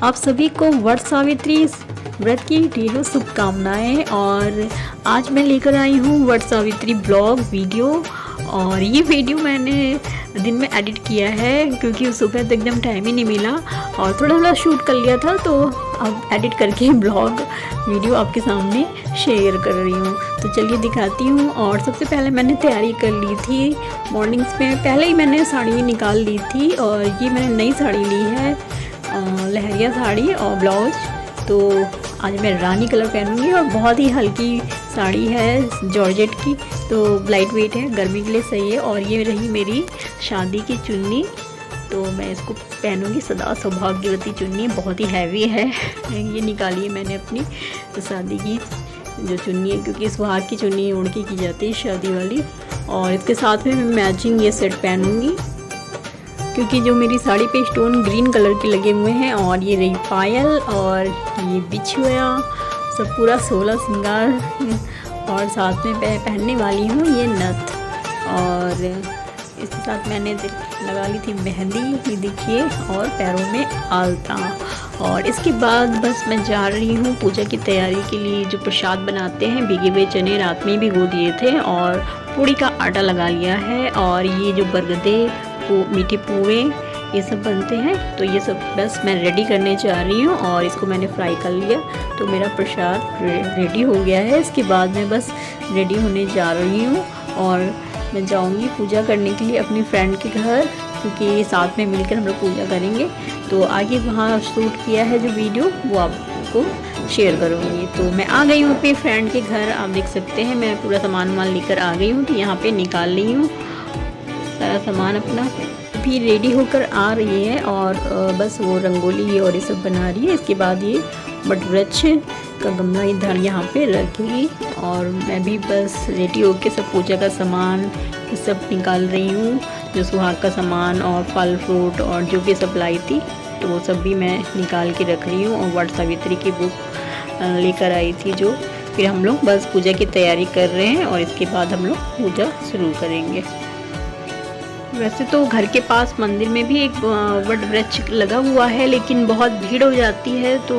आप सभी को वट सावित्री व्रत की ढेरों शुभकामनाएं। और आज मैं लेकर आई हूँ वट सावित्री ब्लॉग वीडियो। और ये वीडियो मैंने दिन में एडिट किया है क्योंकि सुबह तो एकदम टाइम ही नहीं मिला और थोड़ा थोड़ा शूट कर लिया था, तो अब एडिट करके ब्लॉग वीडियो आपके सामने शेयर कर रही हूँ। तो चलिए दिखाती हूँ। और सबसे पहले मैंने तैयारी कर ली थी मॉर्निंग्स में, पहले ही मैंने साड़ी निकाल ली थी। और ये मैंने नई साड़ी ली है, लहरिया साड़ी और ब्लाउज। तो आज मैं रानी कलर पहनूंगी और बहुत ही हल्की साड़ी है जॉर्जेट की, तो लाइट वेट है, गर्मी के लिए सही है। और ये रही मेरी शादी की चुन्नी, तो मैं इसको पहनूंगी। सदा सौभाग्यवती चुन्नी, बहुत ही हैवी है। ये निकाली है मैंने अपनी शादी की जो चुन्नी है, क्योंकि सुहाग की चुन्नी ओढ़ के की जाती है शादी वाली। और इसके साथ में मैं मैचिंग ये सेट पहनूंगी, क्योंकि जो मेरी साड़ी पे स्टोन ग्रीन कलर के लगे हुए हैं। और ये रही पायल और ये बिछुआ, सब पूरा 16 श्रृंगार। और साथ में पहनने वाली हूँ ये नथ, और इसके साथ मैंने लगा ली थी मेहंदी, ये देखिए, और पैरों में आलता। और इसके बाद बस मैं जा रही हूँ पूजा की तैयारी के लिए। जो प्रसाद बनाते हैं, भीगे हुए चने रात में भिगो दिए थे और पूड़ी का आटा लगा लिया है। और ये जो बरगदे मीठे पुए ये सब बनते हैं, तो ये सब बस मैं रेडी करने जा रही हूँ। और इसको मैंने फ्राई कर लिया, तो मेरा प्रसाद रेडी हो गया है। इसके बाद मैं बस रेडी होने जा रही हूँ और मैं जाऊँगी पूजा करने के लिए अपनी फ्रेंड के घर, क्योंकि साथ में मिलकर हम लोग पूजा करेंगे। तो आगे वहाँ शूट किया है जो वीडियो, वो आपको शेयर करूँगी। तो मैं आ गई हूँ अपनी फ्रेंड के घर, आप देख सकते हैं मैं पूरा सामान लेकर आ गई हूँ। तो यहाँ पे निकाल ली हूँ सारा सामान अपना, भी रेडी होकर आ रही है। और बस वो रंगोली और ये सब बना रही है। इसके बाद ये वट वृक्ष का गमला इधर यहाँ पे रखेगी। और मैं भी बस रेडी होकर सब पूजा का सामान ये सब निकाल रही हूँ, जो सुहाग का सामान और फल फ्रूट और जो भी सब लाई थी, तो वो सब भी मैं निकाल के रख रही हूँ। और वट सावित्री की बुक लेकर आई थी जो, फिर हम लोग बस पूजा की तैयारी कर रहे हैं और इसके बाद हम लोग पूजा शुरू करेंगे। वैसे तो घर के पास मंदिर में भी एक वट वृक्ष लगा हुआ है, लेकिन बहुत भीड़ हो जाती है, तो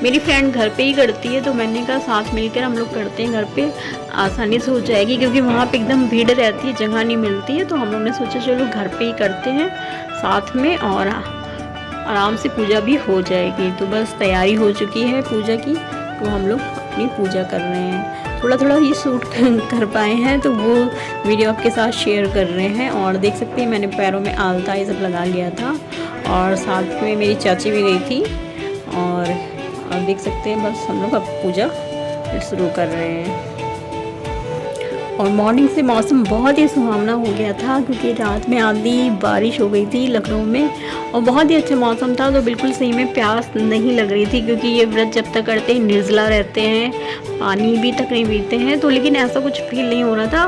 मेरी फ्रेंड घर पे ही करती है, तो मैंने कहा साथ मिलकर हम लोग करते हैं, घर पे आसानी से हो जाएगी, क्योंकि वहाँ पे एकदम भीड़ रहती है, जगह नहीं मिलती है। तो हम लोग ने सोचा चलो घर पे ही करते हैं साथ में, और आराम से पूजा भी हो जाएगी। तो बस तैयारी हो चुकी है पूजा की, तो हम लोग अपनी पूजा कर रहे हैं। थोड़ा थोड़ा ये शूट कर पाए हैं, तो वो वीडियो आपके साथ शेयर कर रहे हैं। और देख सकते हैं मैंने पैरों में आलता ये सब लगा लिया था, और साथ में मेरी चाची भी गई थी। और देख सकते हैं बस हम लोग अब पूजा शुरू कर रहे हैं। और मॉर्निंग से मौसम बहुत ही सुहावना हो गया था, क्योंकि रात में आंधी बारिश हो गई थी लखनऊ में, और बहुत ही अच्छा मौसम था। तो बिल्कुल सही में प्यास नहीं लग रही थी, क्योंकि ये व्रत जब तक करते हैं निर्जला रहते हैं, पानी भी तक नहीं पीते हैं। तो लेकिन ऐसा कुछ फील नहीं हो रहा था,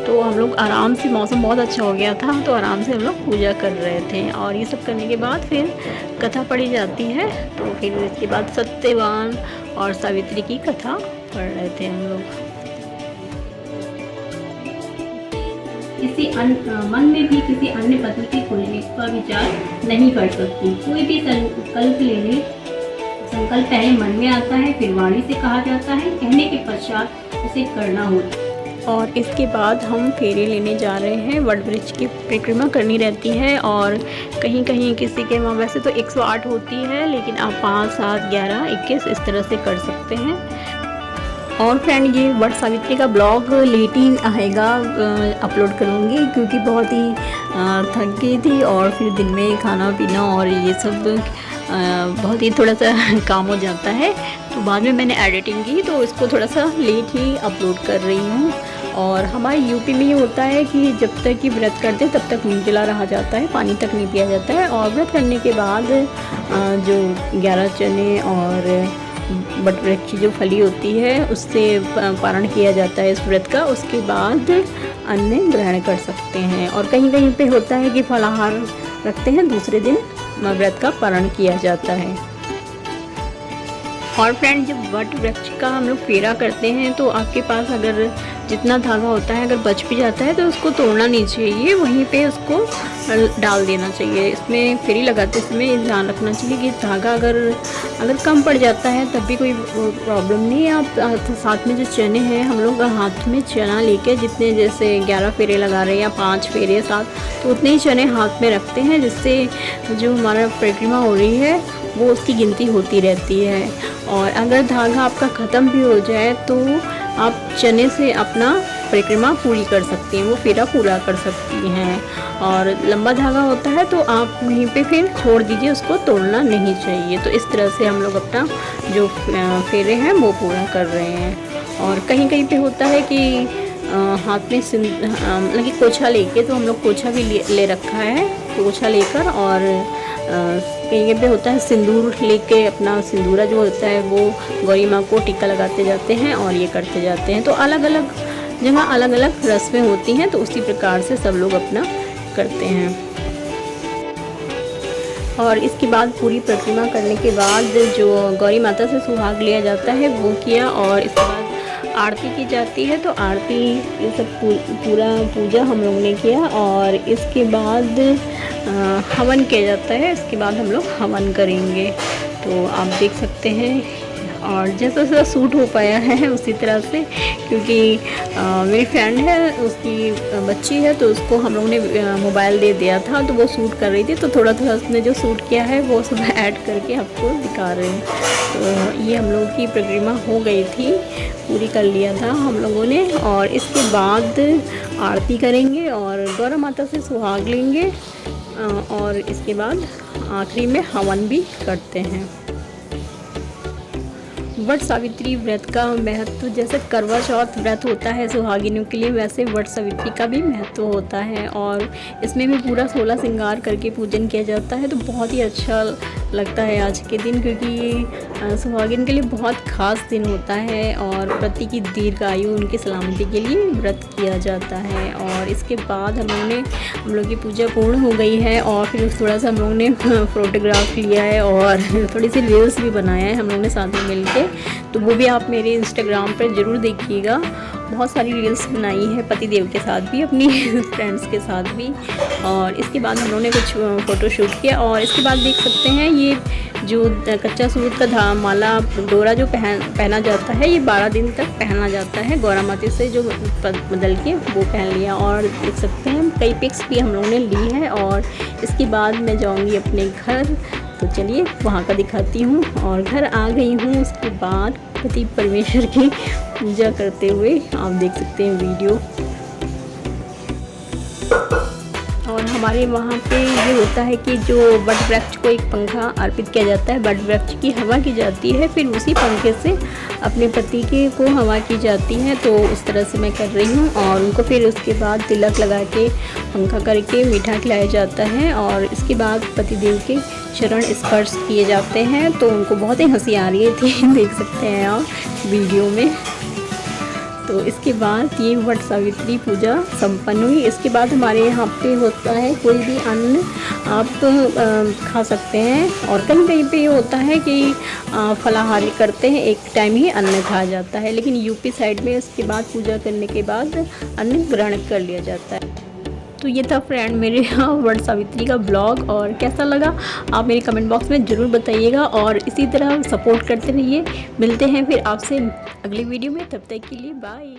तो हम लोग आराम से, मौसम बहुत अच्छा हो गया था, तो आराम से हम लोग पूजा कर रहे थे। और ये सब करने के बाद फिर कथा पढ़ी जाती है, तो फिर इसके बाद सत्यवान और सावित्री की कथा पढ़ रहे थे हम लोग। मन में भी किसी अन्य पति के खोलने का विचार नहीं कर सकती। कोई भी संकल्प पहले मन में आता है, फिर वाणी से कहा जाता है, कहने के पश्चात उसे करना होता है। और इसके बाद हम फेरे लेने जा रहे हैं। वट वृक्ष की परिक्रमा करनी रहती है, और कहीं कहीं किसी के वहाँ वैसे तो 108 होती है, लेकिन आप 5, 7, 11, 21 इस तरह से कर सकते हैं। और फ्रेंड ये वट सावित्री का ब्लॉग लेट ही आएगा, अपलोड करूँगी, क्योंकि बहुत ही थक गई थी, और फिर दिन में खाना पीना और ये सब बहुत ही थोड़ा सा काम हो जाता है। तो बाद में मैंने एडिटिंग की, तो इसको थोड़ा सा लेट ही अपलोड कर रही हूँ। और हमारे यूपी में ये होता है कि जब तक कि व्रत करते तब तक निर्जला रहा जाता है, पानी तक नहीं पिया जाता है। और व्रत करने के बाद जो 11 चने और वट वृक्ष की जो फली होती है उससे पारण किया जाता है इस व्रत का। उसके बाद अन्न ग्रहण कर सकते हैं। और कहीं कहीं पे होता है कि फलाहार रखते हैं, दूसरे दिन व्रत का पारण किया जाता है। और फ्रेंड जब वट वृक्ष का हम लोग फेरा करते हैं, तो आपके पास अगर जितना धागा होता है अगर बच भी जाता है तो उसको तोड़ना नहीं चाहिए, वहीं पे उसको डाल देना चाहिए। इसमें फेरी लगाते समय ध्यान रखना चाहिए कि धागा अगर कम पड़ जाता है तब भी कोई प्रॉब्लम नहीं है। आप साथ में जो चने हैं, हम लोग हाथ में चना लेके जितने जैसे 11 फेरे लगा रहे हैं या 5 फेरे 7, तो उतने ही चने हाथ में रखते हैं, जिससे जो हमारा परिक्रमा हो रही है वो उसकी गिनती होती रहती है। और अगर धागा आपका ख़त्म भी हो जाए तो आप चने से अपना परिक्रमा पूरी कर सकती हैं, वो फेरा पूरा कर सकती हैं। और लंबा धागा होता है तो आप वहीं पे फिर छोड़ दीजिए, उसको तोड़ना नहीं चाहिए। तो इस तरह से हम लोग अपना जो फेरे हैं वो पूरा कर रहे हैं। और कहीं कहीं पे होता है कि हाथ में मतलब कि कोछा लेके, तो हम लोग कोछा भी ले रखा है, कोछा लेकर। और कहीं पे होता है सिंदूर लेके, अपना सिंदूरा जो होता है वो गौरी माँ को टीका लगाते जाते हैं और ये करते जाते हैं। तो अलग अलग जगह अलग अलग रस्में होती हैं, तो उसी प्रकार से सब लोग अपना करते हैं। और इसके बाद पूरी परिक्रमा करने के बाद जो गौरी माता से सुहाग लिया जाता है वो किया, और इसके बाद आरती की जाती है। तो आरती ये सब पूरा पूजा हम लोग ने किया। और इसके बाद हवन किया जाता है, इसके बाद हम लोग हवन करेंगे। तो आप देख सकते हैं। और जैसा जैसा सूट हो पाया है उसी तरह से, क्योंकि मेरी फ्रेंड है, उसकी बच्ची है, तो उसको हम लोगों ने मोबाइल दे दिया था, तो वो शूट कर रही थी, तो थोड़ा थोड़ा उसने जो शूट किया है वो सब ऐड करके आपको दिखा रहे हैं। तो ये हम लोगों की परिक्रमा हो गई थी, पूरी कर लिया था हम लोगों ने। और इसके बाद आरती करेंगे और गौरा माता से सुहाग लेंगे, और इसके बाद आखिरी में हवन भी करते हैं। वट सावित्री व्रत का महत्व, जैसे करवा चौथ व्रत होता है सुहागिनों के लिए, वैसे वट सावित्री का भी महत्व होता है। और इसमें भी पूरा 16 श्रृंगार करके पूजन किया जाता है, तो बहुत ही अच्छा लगता है आज के दिन, क्योंकि सुहागिन के लिए बहुत ख़ास दिन होता है। और पति की दीर्घायु, उनकी सलामती के लिए व्रत किया जाता है। और इसके बाद हम लोग की पूजा पूर्ण हो गई है, और फिर थोड़ा सा हम लोग ने फ़ोटोग्राफ लिया है और थोड़ी सी रील्स भी बनाया है हम लोग ने साथ में मिल के। तो वो भी आप मेरे इंस्टाग्राम पर ज़रूर देखिएगा। बहुत सारी रील्स बनाई है पति देव के साथ भी, अपनी फ्रेंड्स के साथ भी। और इसके बाद हम लोगों ने कुछ फ़ोटो शूट किया। और इसके बाद देख सकते हैं ये जो कच्चा सूत का माला डोरा जो पहना जाता है, ये 12 दिन तक पहना जाता है। गौरा माता से जो बदल के वो पहन लिया। और देख सकते हैं कई पिक्स भी हम लोगों ने ली है। और इसके बाद मैं जाऊंगी अपने घर, तो चलिए वहाँ का दिखाती हूँ। और घर आ गई हूँ, उसके बाद पति परमेश्वर की पूजा करते हुए आप देख सकते हैं वीडियो। और हमारे वहाँ पे ये होता है कि जो वट वृक्ष को एक पंखा अर्पित किया जाता है, वट वृक्ष की हवा की जाती है, फिर उसी पंखे से अपने पति के को हवा की जाती है। तो उस तरह से मैं कर रही हूँ। और उनको फिर उसके बाद तिलक लगा के पंखा करके मीठा खिलाया जाता है। और इसके बाद पतिदेव के चरण स्पर्श किए जाते हैं। तो उनको बहुत ही हंसी आ रही थी, देख सकते हैं आप वीडियो में। तो इसके बाद ये वट सावित्री पूजा संपन्न हुई। इसके बाद हमारे यहाँ पे होता है कोई भी अन्न आप खा सकते हैं। और कहीं कहीं पे ये होता है कि फलाहारी करते हैं, एक टाइम ही अन्न खाया जाता है। लेकिन यूपी साइड में इसके बाद पूजा करने के बाद अन्न ग्रहण कर लिया जाता है। तो ये था फ्रेंड मेरे वट सावित्री का ब्लॉग। और कैसा लगा आप मेरे कमेंट बॉक्स में ज़रूर बताइएगा। और इसी तरह सपोर्ट करते रहिए। मिलते हैं फिर आपसे अगली वीडियो में, तब तक के लिए बाय।